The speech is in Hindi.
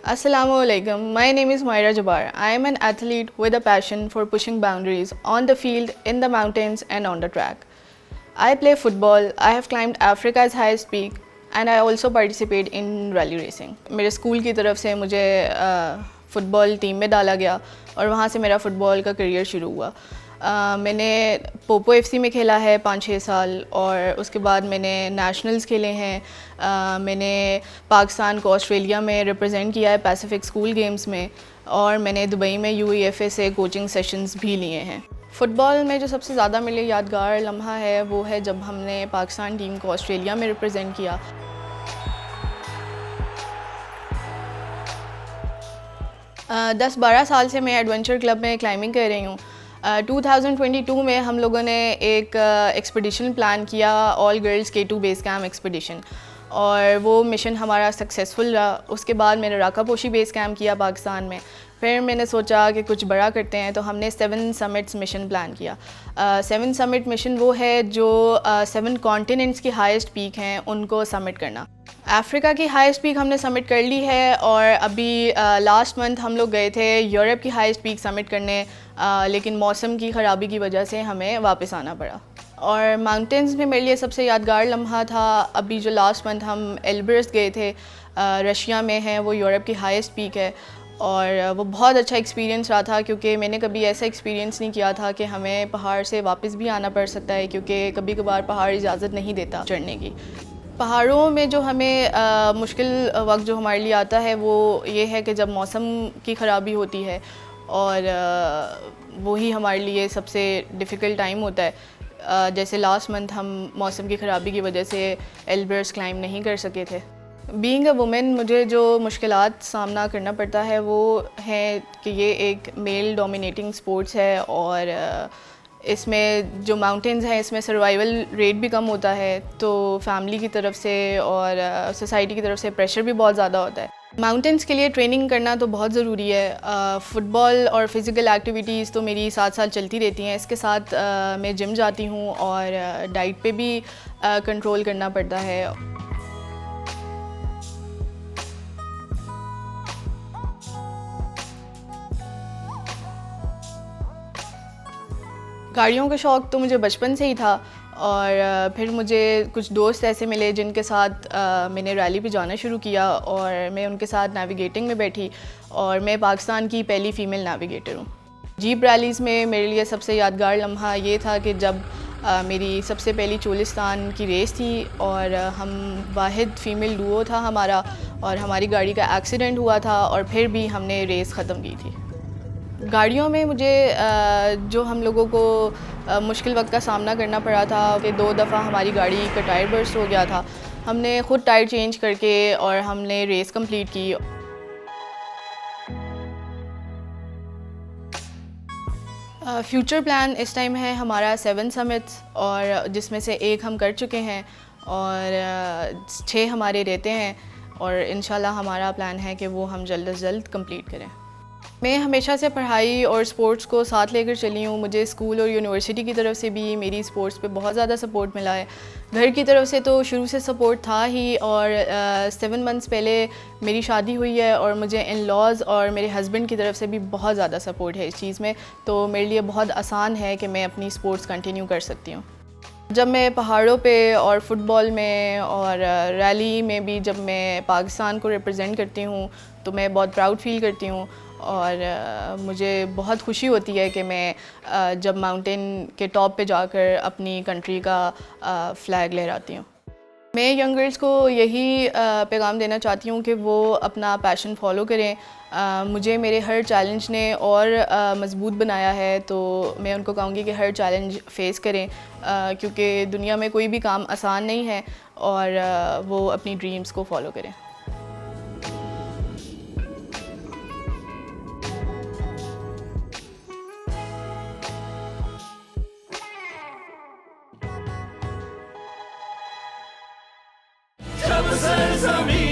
Assalamualaikum. My name is Moira Jabbar. I am an athlete with a passion for pushing boundaries on the field, in the mountains, and on the track. I play football. I have climbed Africa's highest peak, and I also participate in rally racing. मेरे स्कूल की तरफ से मुझे फ़ुटबॉल टीम में डाला गया और वहाँ से मेरा फ़ुटबॉल का करियर शुरू हुआ। मैंने पोपो एफसी में खेला है 5-6 साल और उसके बाद मैंने नेशनल्स खेले हैं। मैंने पाकिस्तान को ऑस्ट्रेलिया में रिप्रेजेंट किया है पैसिफिक स्कूल गेम्स में और मैंने दुबई में यूईएफए से कोचिंग सेशंस भी लिए हैं। फ़ुटबॉल में जो सबसे ज़्यादा मेरे लिए यादगार लम्हा है वो है जब हमने पाकिस्तान टीम को ऑस्ट्रेलिया में रिप्रेजेंट किया। 10-12 साल से मैं एडवेंचर क्लब में क्लाइंबिंग कर रही हूँ। 2022 में हम लोगों ने एक एक्सपीडिशन प्लान किया, all girls K2 base camp expedition, और वो मिशन हमारा सक्सेसफुल रहा। उसके बाद मैंने राकापोशी बेस कैम्प किया पाकिस्तान में। फिर मैंने सोचा कि कुछ बड़ा करते हैं तो हमने 7 समिट्स मिशन प्लान किया। 7 समिट मिशन वो है जो 7 कॉन्टिनेंट्स की हाईएस्ट पीक हैं उनको समिट करना। अफ्रीका की हाईएस्ट पीक हमने समिट कर ली है और अभी लास्ट मंथ हम लोग गए थे यूरोप की हाईएस्ट पीक समिट करने, लेकिन मौसम की ख़राबी की वजह से हमें वापस आना पड़ा। और माउंटेंस में मेरे लिए सबसे यादगार लम्हा था अभी जो लास्ट मंथ हम एल्ब्रस गए थे, रशिया में है, वो यूरोप की हाईएस्ट पीक है और वो बहुत अच्छा एक्सपीरियंस रहा था क्योंकि मैंने कभी ऐसा एक्सपीरियंस नहीं किया था कि हमें पहाड़ से वापस भी आना पड़ सकता है, क्योंकि कभी कभार पहाड़ इजाज़त नहीं देता चढ़ने की। पहाड़ों में जो हमें मुश्किल वक्त जो हमारे लिए आता है वो ये है कि जब मौसम की ख़राबी होती है और वही हमारे लिए सबसे डिफ़िकल्ट टाइम होता है। जैसे लास्ट मंथ हम मौसम की ख़राबी की वजह से एल्ब्रस क्लाइंब नहीं कर सके थे। बीइंग अ वुमेन मुझे जो मुश्किलात सामना करना पड़ता है वो है कि ये एक मेल डोमिनेटिंग स्पोर्ट्स है और इसमें जो माउंटेन्स हैं इसमें सर्वाइवल रेट भी कम होता है, तो फैमिली की तरफ से और सोसाइटी की तरफ से प्रेशर भी बहुत ज़्यादा होता है। माउंटेन्स के लिए ट्रेनिंग करना तो बहुत ज़रूरी है। फ़ुटबॉल और फिज़िकल एक्टिविटीज़ तो मेरी 7 साल चलती रहती हैं। इसके साथ मैं जिम जाती हूँ और डाइट पे भी कंट्रोल करना पड़ता है। गाड़ियों का शौक़ तो मुझे बचपन से ही था और फिर मुझे कुछ दोस्त ऐसे मिले जिनके साथ मैंने रैली पे जाना शुरू किया और मैं उनके साथ नेविगेटिंग में बैठी और मैं पाकिस्तान की पहली फ़ीमेल नेविगेटर हूँ। जीप रैलीज़ में मेरे लिए सबसे यादगार लम्हा ये था कि जब मेरी सबसे पहली चोलिस्तान की रेस थी और हम वाहिद फ़ीमेल डुओ था हमारा और हमारी गाड़ी का एक्सीडेंट हुआ था और फिर भी हमने रेस ख़त्म की थी। गाड़ियों में मुझे जो हम लोगों को मुश्किल वक्त का सामना करना पड़ा था कि 2 दफ़ा हमारी गाड़ी का टायर बर्स्ट हो गया था। हमने ख़ुद टायर चेंज करके और हमने रेस कंप्लीट की। फ्यूचर प्लान इस टाइम है हमारा 7 समिट्स और जिसमें से 1 हम कर चुके हैं और 6 हमारे रहते हैं और इंशाल्लाह हमारा प्लान है कि वो हम जल्द से जल्द कंप्लीट करें। मैं हमेशा से पढ़ाई और स्पोर्ट्स को साथ लेकर चली हूँ। मुझे स्कूल और यूनिवर्सिटी की तरफ से भी मेरी स्पोर्ट्स पे बहुत ज़्यादा सपोर्ट मिला है। घर की तरफ से तो शुरू से सपोर्ट था ही और 7 मंथ्स पहले मेरी शादी हुई है और मुझे इन लॉज़ और मेरे हस्बैंड की तरफ से भी बहुत ज़्यादा सपोर्ट है इस चीज़ में, तो मेरे लिए बहुत आसान है कि मैं अपनी स्पोर्ट्स कंटिन्यू कर सकती हूँ। जब मैं पहाड़ों पे और फ़ुटबॉल में और रैली में भी जब मैं पाकिस्तान को रिप्रेजेंट करती हूँ तो मैं बहुत प्राउड फ़ील करती हूँ और मुझे बहुत खुशी होती है कि मैं जब माउंटेन के टॉप पे जाकर अपनी कंट्री का फ़्लैग लहराती हूँ। मैं यंग गर्ल्स को यही पैगाम देना चाहती हूँ कि वो अपना पैशन फॉलो करें। मुझे मेरे हर चैलेंज ने और मज़बूत बनाया है, तो मैं उनको कहूँगी कि हर चैलेंज फ़ेस करें क्योंकि दुनिया में कोई भी काम आसान नहीं है और वो अपनी ड्रीम्स को फॉलो करें। जब सरज़मीं